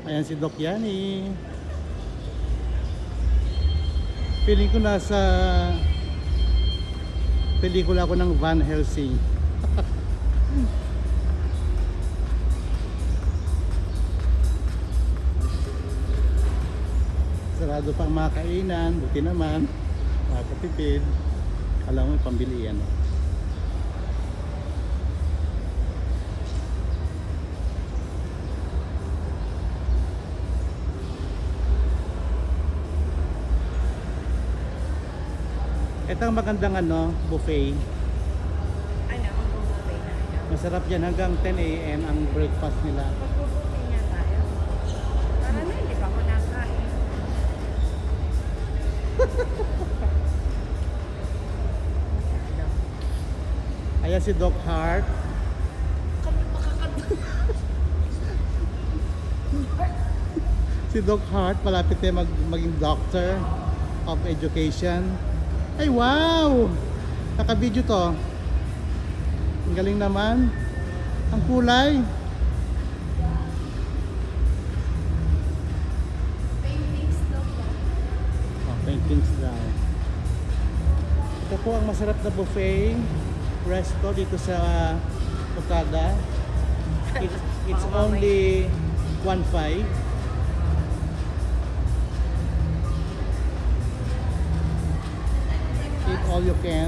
Ayan si Doc Yani. Feeling ko nasa pelikula ko ng Van Helsing. Sarado pa ang mga kainan, buti naman. Makakatipid. Alam mo, pambili yan. Ito ang magandang buffet. Ano, mag-buffet na ito. Masarap yan hanggang 10 AM ang breakfast nila. Mag-buffet niya tayo. Para na, hindi pa ako nakain. Ayan si Doc Hart. Si Doc Hart malapit na maging doctor of education. Ay wow! Naka-video to. Ang galing naman. Ang kulay. Paintings daw po. Oh, paintings daw. Ito po ang masarap na buffet resto dito sa Okada. It's only 1.5. Eat all you can.